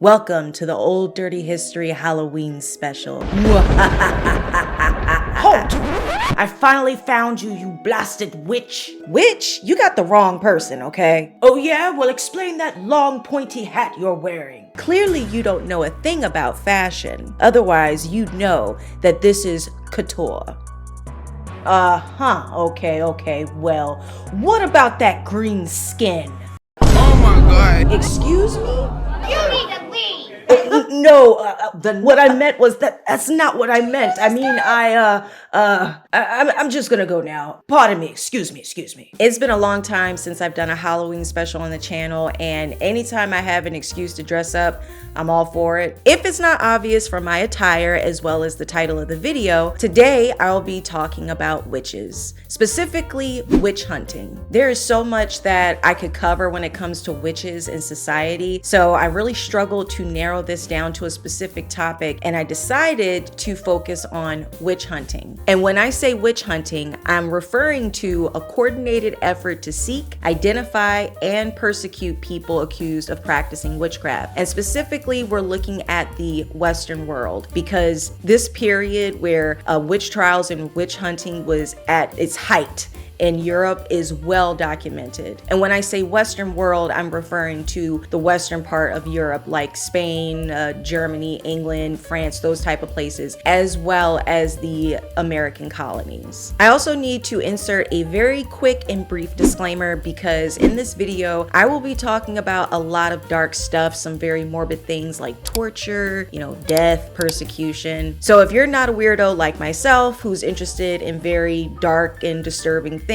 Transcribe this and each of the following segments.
Welcome to the Old Dirty History Halloween special. Halt! I finally found you, you blasted witch. Witch? You got the wrong person, okay? Oh yeah? Well, explain that long pointy hat you're wearing. Clearly you don't know a thing about fashion. Otherwise, you'd know that this is couture. Okay. Well, what about that green skin? Oh my God. Excuse me? You need to leave. No, what I meant was that's not what I meant. I mean, I'm just gonna go now. Pardon me, excuse me. It's been a long time since I've done a Halloween special on the channel, and anytime I have an excuse to dress up, I'm all for it. If it's not obvious from my attire as well as the title of the video, today I'll be talking about witches, specifically witch hunting. There is so much that I could cover when it comes to witches in society, so I really struggled to narrow this down to a specific topic, and I decided to focus on witch hunting. And when I say witch hunting, I'm referring to a coordinated effort to seek, identify, and persecute people accused of practicing witchcraft. And specifically, we're looking at the Western world, because this period where witch trials and witch hunting was at its height in Europe is well documented. And when I say Western world, I'm referring to the western part of Europe, like Spain, Germany, England, France, those type of places, as well as the American colonies. I also need to insert a very quick and brief disclaimer, because in this video, I will be talking about a lot of dark stuff, some very morbid things like torture, death, persecution. So if you're not a weirdo like myself, who's interested in very dark and disturbing things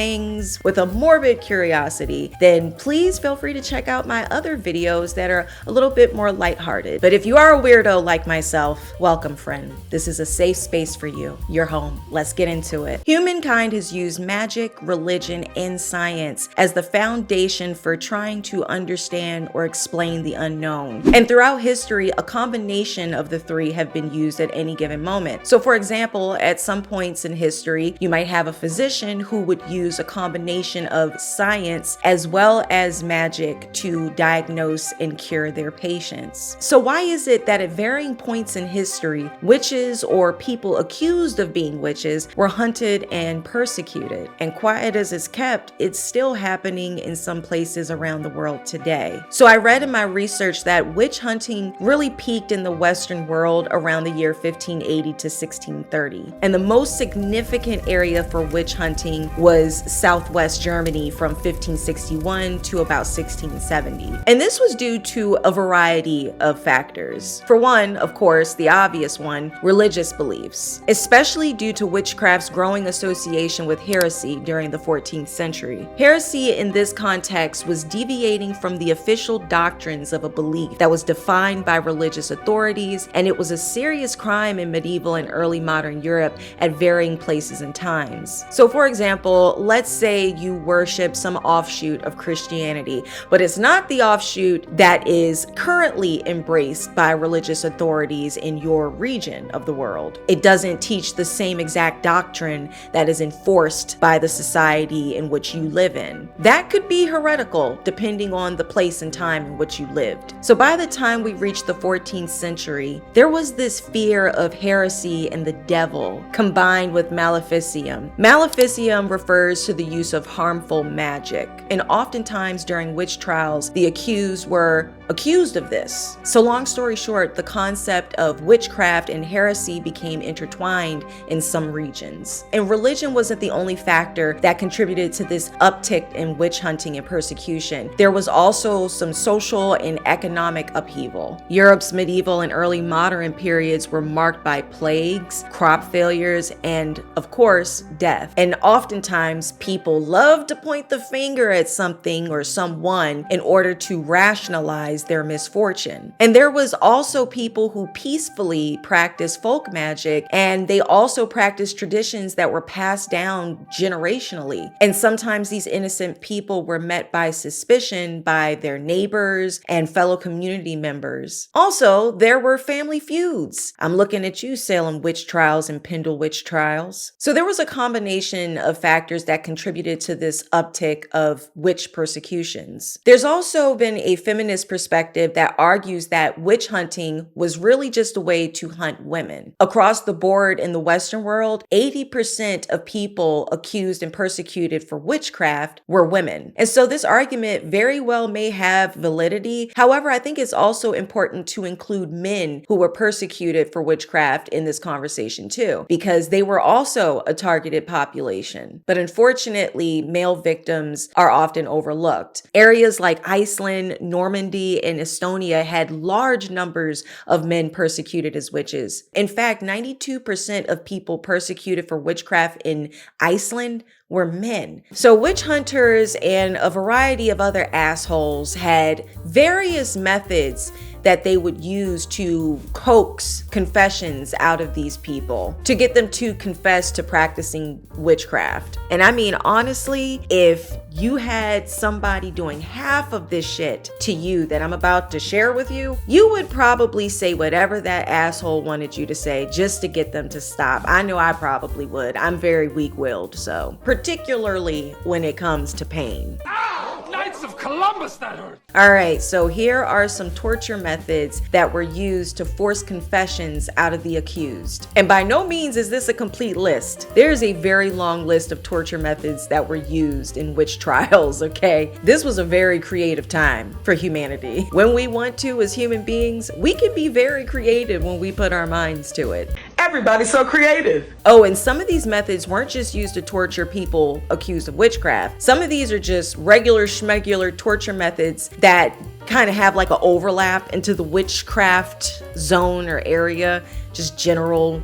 with a morbid curiosity, then please feel free to check out my other videos that are a little bit more lighthearted. But if you are a weirdo like myself, welcome, friend. This is a safe space for you. You're home. Let's get into it. Humankind has used magic, religion, and science as the foundation for trying to understand or explain the unknown. And throughout history, a combination of the three have been used at any given moment. So for example, at some points in history, you might have a physician who would use a combination of science as well as magic to diagnose and cure their patients. So why is it that at varying points in history, witches or people accused of being witches were hunted and persecuted? And quiet as it's kept, it's still happening in some places around the world today. So I read in my research that witch hunting really peaked in the Western world around the year 1580 to 1630. And the most significant area for witch hunting was Southwest Germany from 1561 to about 1670. And this was due to a variety of factors. For one, of course, the obvious one, religious beliefs, especially due to witchcraft's growing association with heresy during the 14th century. Heresy in this context was deviating from the official doctrines of a belief that was defined by religious authorities, and it was a serious crime in medieval and early modern Europe at varying places and times. So for example, let's say you worship some offshoot of Christianity, but it's not the offshoot that is currently embraced by religious authorities in your region of the world. It doesn't teach the same exact doctrine that is enforced by the society in which you live in. That could be heretical depending on the place and time in which you lived. So by the time we reached the 14th century, there was this fear of heresy and the devil combined with maleficium. Maleficium refers to the use of harmful magic, and oftentimes during witch trials, the accused were accused of this. So long story short, the concept of witchcraft and heresy became intertwined in some regions. And religion wasn't the only factor that contributed to this uptick in witch hunting and persecution. There was also some social and economic upheaval. Europe's medieval and early modern periods were marked by plagues, crop failures, and of course, death. And oftentimes people love to point the finger at something or someone in order to rationalize their misfortune. And there was also people who peacefully practiced folk magic, and they also practiced traditions that were passed down generationally. And sometimes these innocent people were met by suspicion by their neighbors and fellow community members. Also, there were family feuds. I'm looking at you, Salem witch trials and Pendle witch trials. So there was a combination of factors that contributed to this uptick of witch persecutions. There's also been a feminist perspective that argues that witch hunting was really just a way to hunt women. Across the board in the Western world, 80% of people accused and persecuted for witchcraft were women. And so this argument very well may have validity. However, I think it's also important to include men who were persecuted for witchcraft in this conversation too, because they were also a targeted population. But unfortunately, male victims are often overlooked. Areas like Iceland, Normandy, and Estonia had large numbers of men persecuted as witches. In fact, 92% of people persecuted for witchcraft in Iceland were men. So witch hunters and a variety of other assholes had various methods that they would use to coax confessions out of these people to get them to confess to practicing witchcraft. And I mean, honestly, if you had somebody doing half of this shit to you that I'm about to share with you, you would probably say whatever that asshole wanted you to say just to get them to stop. I know I probably would. I'm very weak-willed, so particularly when it comes to pain. Knights of Columbus, that hurt! All right, so here are some torture methods that were used to force confessions out of the accused. And by no means is this a complete list. There's a very long list of torture methods that were used in witch trials, okay? This was a very creative time for humanity. When we want to as human beings, we can be very creative when we put our minds to it. Everybody's so creative. Oh, and some of these methods weren't just used to torture people accused of witchcraft. Some of these are just regular schmegular torture methods that kind of have like an overlap into the witchcraft zone or area. Just general,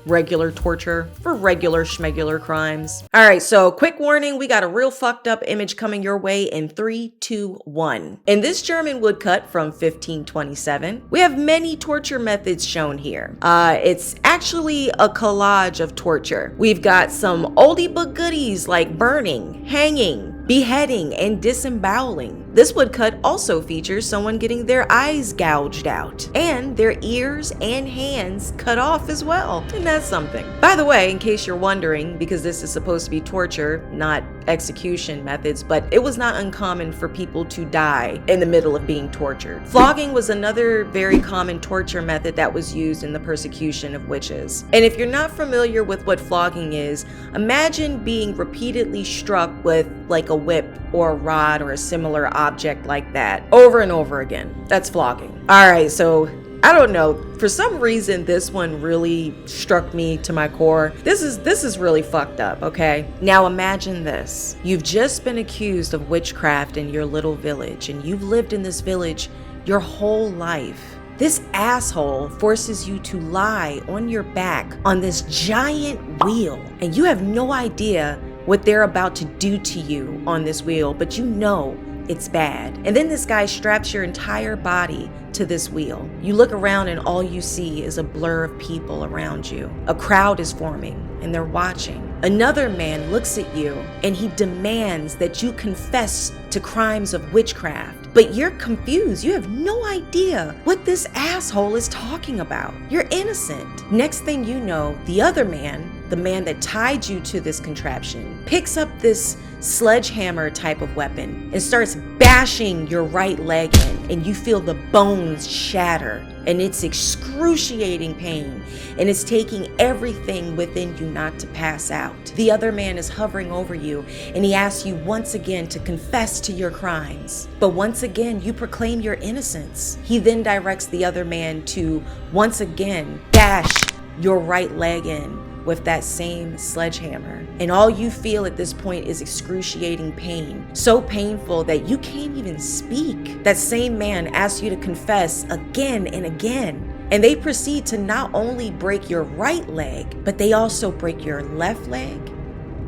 regular torture for regular schmegular crimes. All right, so quick warning, we got a real fucked up image coming your way in 3, 2, 1. In this German woodcut from 1527, we have many torture methods shown here. It's actually a collage of torture. We've got some oldie but goodies like burning, hanging, beheading, and disemboweling. This woodcut also features someone getting their eyes gouged out and their ears and hands cut off as well. And that's something. By the way, in case you're wondering, because this is supposed to be torture, not execution methods, but it was not uncommon for people to die in the middle of being tortured. Flogging was another very common torture method that was used in the persecution of witches. And if you're not familiar with what flogging is, imagine being repeatedly struck with like a whip or a rod or a similar object like that over and over again. That's flogging. All right, so I don't know, for some reason this one really struck me to my core. This is really fucked up, okay? Now imagine this. You've just been accused of witchcraft in your little village, and you've lived in this village your whole life. This asshole forces you to lie on your back on this giant wheel, and you have no idea what they're about to do to you on this wheel, but you know it's bad. And then this guy straps your entire body to this wheel. You look around and all you see is a blur of people around you. A crowd is forming and they're watching. Another man looks at you and he demands that you confess to crimes of witchcraft. But you're confused. You have no idea what this asshole is talking about. You're innocent. Next thing you know, the other man, the man that tied you to this contraption, picks up this sledgehammer type of weapon and starts bashing your right leg in, and you feel the bones shatter, and it's excruciating pain, and it's taking everything within you not to pass out. The other man is hovering over you, and he asks you once again to confess to your crimes. But once again, you proclaim your innocence. He then directs the other man to once again bash your right leg in with that same sledgehammer. And all you feel at this point is excruciating pain. So painful that you can't even speak. That same man asks you to confess again and again. And they proceed to not only break your right leg, but they also break your left leg,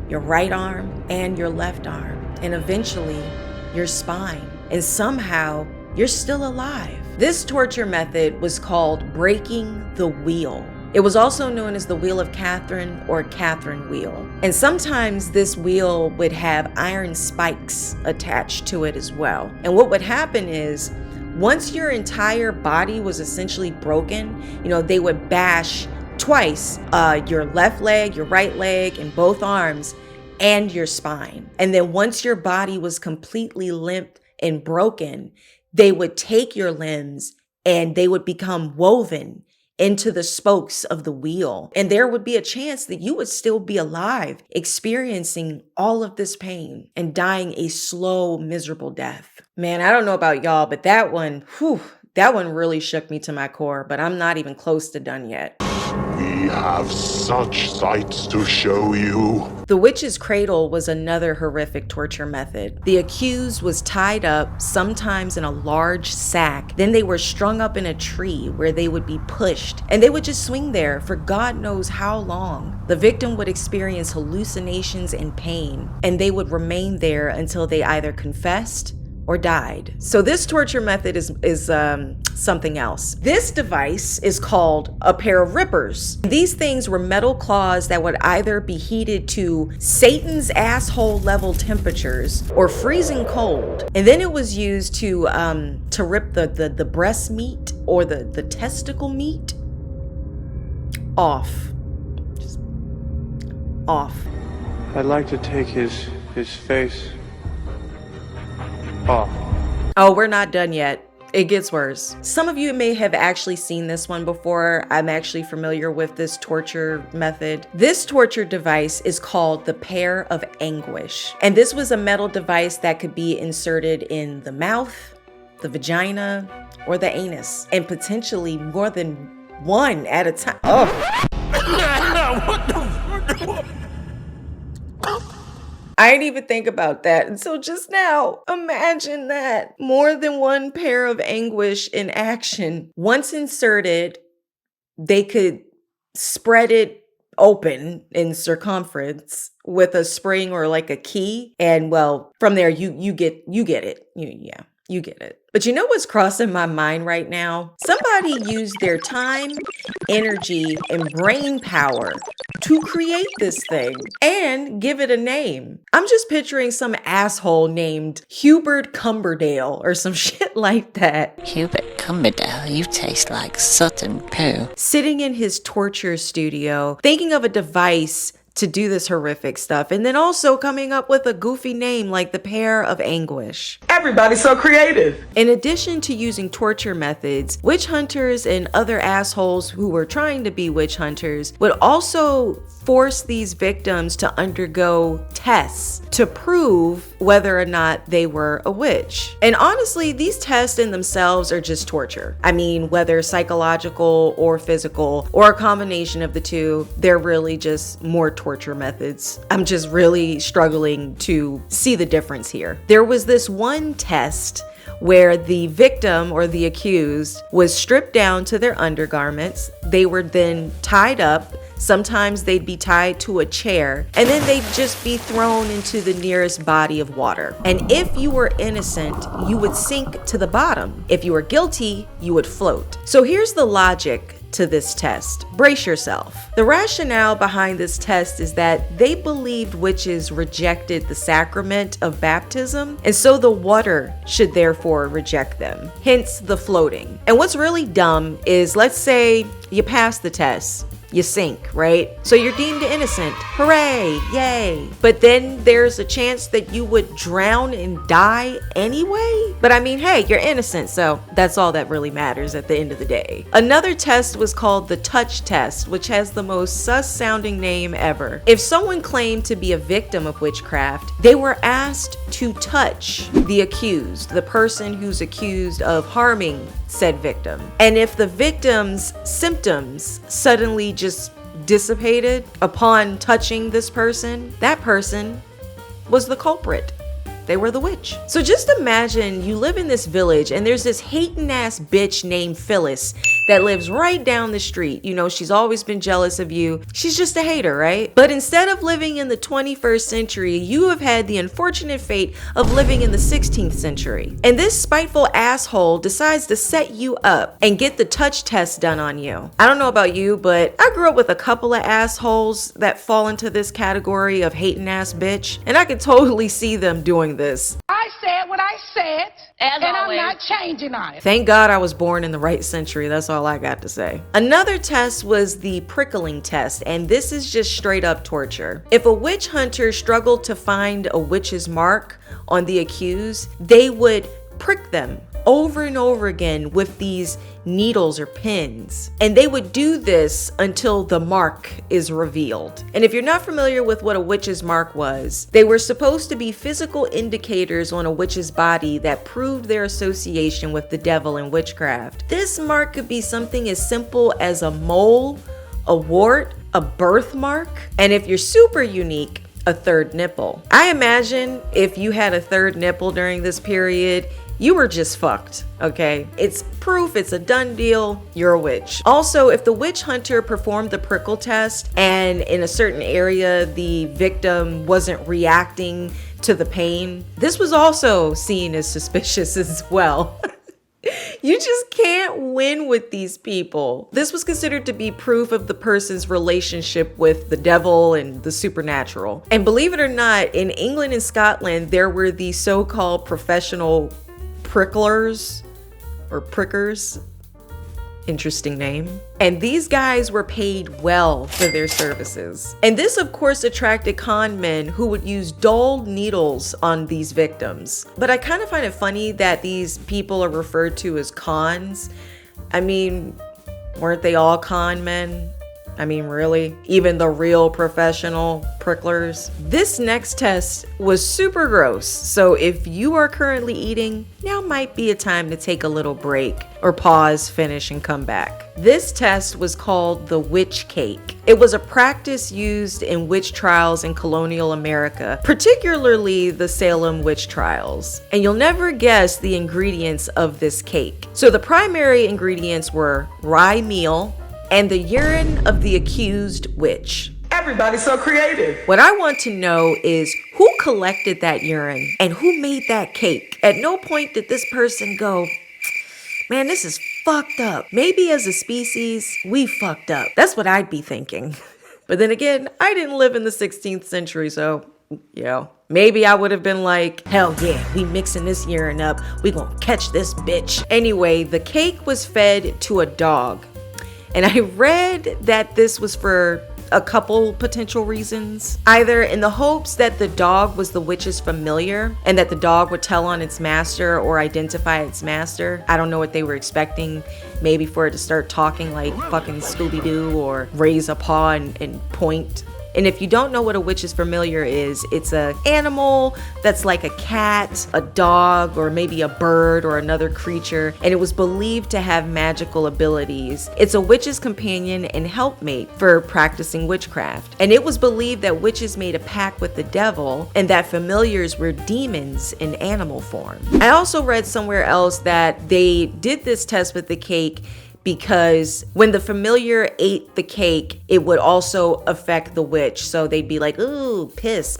your right arm, and your left arm. And eventually, your spine. And somehow, you're still alive. This torture method was called breaking the wheel. It was also known as the Wheel of Catherine or Catherine Wheel. And sometimes this wheel would have iron spikes attached to it as well. And what would happen is, once your entire body was essentially broken, they would bash twice, your left leg, your right leg, and both arms. and your spine. And then once your body was completely limp and broken, they would take your limbs and they would become woven into the spokes of the wheel. And there would be a chance that you would still be alive, experiencing all of this pain and dying a slow, miserable death. Man, I don't know about y'all, but that one really shook me to my core, but I'm not even close to done yet. We have such sights to show you. The witch's cradle was another horrific torture method. The accused was tied up, sometimes in a large sack. Then they were strung up in a tree where they would be pushed, and they would just swing there for God knows how long. The victim would experience hallucinations and pain, and they would remain there until they either confessed or died. So this torture method is something else. This device is called a pair of rippers. These things were metal claws that would either be heated to Satan's asshole level temperatures or freezing cold. And then it was used to rip the breast meat or the testicle meat off. Just off. I'd like to take his face off. Oh, we're not done yet. It gets worse. Some of you may have actually seen this one before. I'm actually familiar with this torture method. This torture device is called the pair of anguish. And this was a metal device that could be inserted in the mouth, the vagina, or the anus, and potentially more than one at a time. Oh. I didn't even think about that until just now. Imagine that. More than one pair of anguish in action. Once inserted, they could spread it open in circumference with a spring or like a key. And well, from there, you get it. You get it. But you know what's crossing my mind right now? Somebody used their time, energy, and brain power to create this thing and give it a name. I'm just picturing some asshole named Hubert Cumberdale or some shit like that. Hubert Cumberdale, you taste like soot and poo. Sitting in his torture studio, thinking of a device to do this horrific stuff, and then also coming up with a goofy name like the pair of anguish. Everybody's so creative. In addition to using torture methods, witch hunters and other assholes who were trying to be witch hunters would also force these victims to undergo tests to prove whether or not they were a witch. And honestly, these tests in themselves are just torture. I mean, whether psychological or physical or a combination of the two, they're really just more torture methods. I'm just really struggling to see the difference here. There was this one test where the victim or the accused was stripped down to their undergarments. They were then tied up. Sometimes they'd be tied to a chair, and then they'd just be thrown into the nearest body of water. And if you were innocent, you would sink to the bottom. If you were guilty, you would float. So here's the logic to this test. Brace yourself. The rationale behind this test is that they believed witches rejected the sacrament of baptism, and so the water should therefore reject them, hence the floating. And what's really dumb is, let's say you pass the test, you sink, right? So you're deemed innocent. Hooray, yay. But then there's a chance that you would drown and die anyway. But I mean, hey, you're innocent, so that's all that really matters at the end of the day. Another test was called the touch test, which has the most sus sounding name ever. If someone claimed to be a victim of witchcraft, they were asked to touch the accused, the person who's accused of harming said victim. And if the victim's symptoms suddenly just dissipated upon touching this person, that person was the culprit. They were the witch. So just imagine you live in this village and there's this hating ass bitch named Phyllis that lives right down the street. You know, she's always been jealous of you. She's just a hater, right? But instead of living in the 21st century, you have had the unfortunate fate of living in the 16th century. And this spiteful asshole decides to set you up and get the touch test done on you. I don't know about you, but I grew up with a couple of assholes that fall into this category of hating ass bitch, and I could totally see them doing this. I said what I said, As and always. I'm not changing on it. Thank God I was born in the right century. That's all I got to say. Another test was the prickling test, and this is just straight up torture. If a witch hunter struggled to find a witch's mark on the accused, they would prick them over and over again with these needles or pins. And they would do this until the mark is revealed. And if you're not familiar with what a witch's mark was, they were supposed to be physical indicators on a witch's body that proved their association with the devil and witchcraft. This mark could be something as simple as a mole, a wart, a birthmark, and if you're super unique, a third nipple. I imagine if you had a third nipple during this period, you were just fucked, okay? It's proof, it's a done deal, you're a witch. Also, if the witch hunter performed the prickle test and in a certain area the victim wasn't reacting to the pain, this was also seen as suspicious as well. You just can't win with these people. This was considered to be proof of the person's relationship with the devil and the supernatural. And believe it or not, in England and Scotland, there were these so-called professional pricklers or prickers. Interesting name. And these guys were paid well for their services. And this, of course, attracted con men who would use dull needles on these victims. But I kind of find it funny that these people are referred to as cons. I mean, weren't they all con men? I mean, really? Even the real professional pricklers? This next test was super gross. So if you are currently eating, now might be a time to take a little break or pause, finish, and come back. This test was called the witch cake. It was a practice used in witch trials in colonial America, particularly the Salem witch trials. And you'll never guess the ingredients of this cake. So the primary ingredients were rye meal, and the urine of the accused witch. Everybody's so creative. What I want to know is who collected that urine and who made that cake? At no point did this person go, man, this is fucked up. Maybe as a species, we fucked up. That's what I'd be thinking. But then again, I didn't live in the 16th century, so yeah. Maybe I would have been like, hell yeah, we mixing this urine up. We gonna catch this bitch. Anyway, the cake was fed to a dog. And I read that this was for a couple potential reasons. Either in the hopes that the dog was the witch's familiar and that the dog would tell on its master or identify its master. I don't know what they were expecting. Maybe for it to start talking like fucking Scooby-Doo or raise a paw and point. And if you don't know what a witch's familiar is, it's an animal that's like a cat, a dog, or maybe a bird or another creature, and it was believed to have magical abilities. It's a witch's companion and helpmate for practicing witchcraft. And it was believed that witches made a pact with the devil and that familiars were demons in animal form. I also read somewhere else that they did this test with the cake because when the familiar ate the cake, it would also affect the witch. So they'd be like, ooh, piss.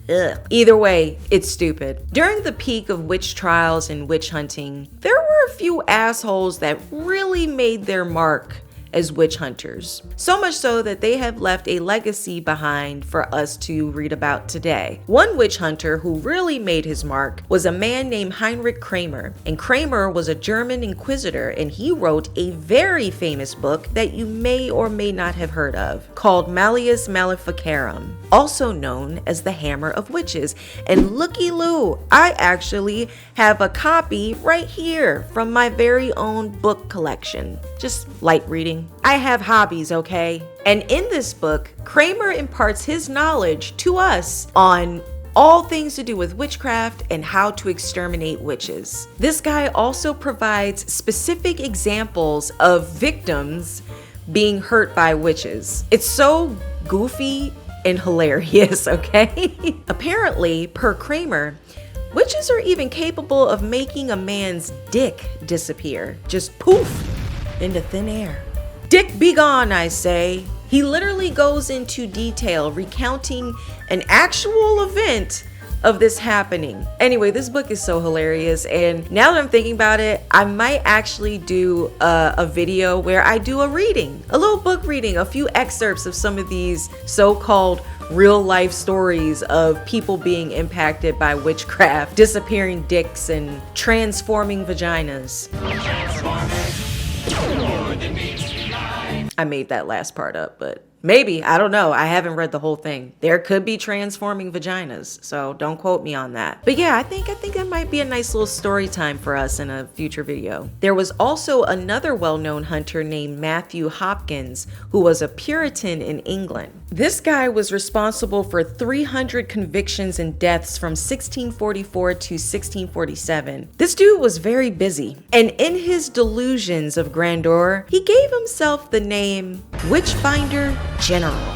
Ugh. Either way, it's stupid. During the peak of witch trials and witch hunting, there were a few assholes that really made their mark as witch hunters. So much so that they have left a legacy behind for us to read about today. One witch hunter who really made his mark was a man named Heinrich Kramer. And Kramer was a German inquisitor, and he wrote a very famous book that you may or may not have heard of, called Malleus Maleficarum, also known as the Hammer of Witches. And looky-loo, I actually have a copy right here from my very own book collection. Just light reading. I have hobbies, okay? And in this book, Kramer imparts his knowledge to us on all things to do with witchcraft and how to exterminate witches. This guy also provides specific examples of victims being hurt by witches. It's so goofy and hilarious, okay? Apparently, per Kramer, witches are even capable of making a man's dick disappear. Just poof, into thin air. Dick be gone, I say. He literally goes into detail recounting an actual event of this happening. Anyway, this book is so hilarious, and now that I'm thinking about it, I might actually do a video where I do a reading, a little book reading, a few excerpts of some of these so-called real life stories of people being impacted by witchcraft, disappearing dicks, and transforming vaginas. I made that last part up, but maybe, I don't know. I haven't read the whole thing. There could be transforming vaginas, so don't quote me on that. But yeah, I think that might be a nice little story time for us in a future video. There was also another well-known hunter named Matthew Hopkins, who was a Puritan in England. This guy was responsible for 300 convictions and deaths from 1644 to 1647. This dude was very busy, and in his delusions of grandeur, he gave himself the name Witchfinder General.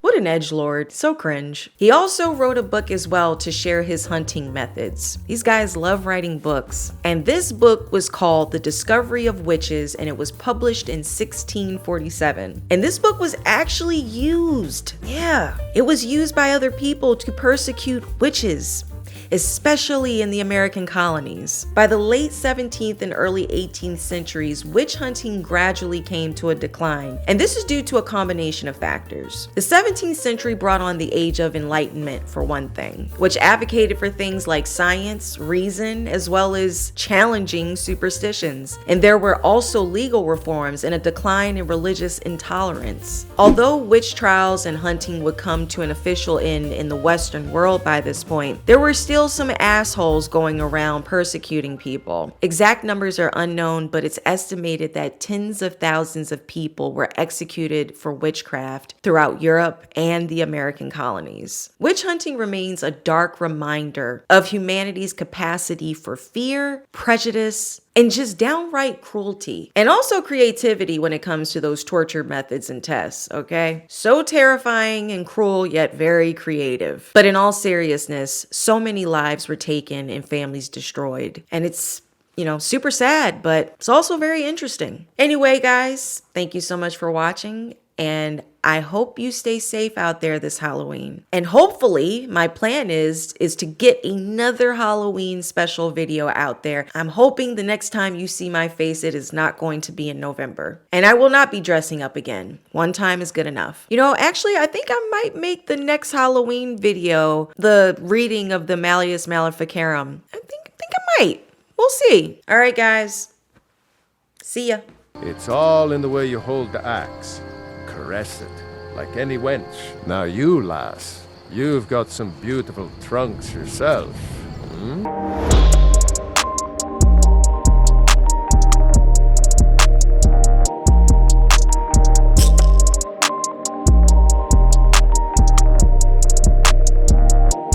What an edgelord, so cringe. He also wrote a book as well to share his hunting methods. These guys love writing books. And this book was called The Discovery of Witches, and it was published in 1647. And this book was actually used. Yeah, it was used by other people to persecute witches, especially in the American colonies. By the late 17th and early 18th centuries, witch hunting gradually came to a decline, and this is due to a combination of factors. The 17th century brought on the Age of Enlightenment, for one thing, which advocated for things like science, reason, as well as challenging superstitions. And there were also legal reforms and a decline in religious intolerance. Although witch trials and hunting would come to an official end in the Western world by this point, there were still some assholes going around persecuting people. Exact numbers are unknown, but it's estimated that tens of thousands of people were executed for witchcraft throughout Europe and the American colonies. Witch hunting remains a dark reminder of humanity's capacity for fear, prejudice, and just downright cruelty, and also creativity when it comes to those torture methods and tests, okay? So terrifying and cruel, yet very creative. But in all seriousness, so many lives were taken and families destroyed. And it's, super sad, but it's also very interesting. Anyway, guys, thank you so much for watching, and I hope you stay safe out there this Halloween. And hopefully, my plan is to get another Halloween special video out there. I'm hoping the next time you see my face, it is not going to be in November. And I will not be dressing up again. One time is good enough. Actually, I think I might make the next Halloween video the reading of the Malleus Maleficarum. I think I might. We'll see. All right, guys. See ya. It's all in the way you hold the axe. Caress it, like any wench. Now you, lass, you've got some beautiful trunks yourself. Hmm?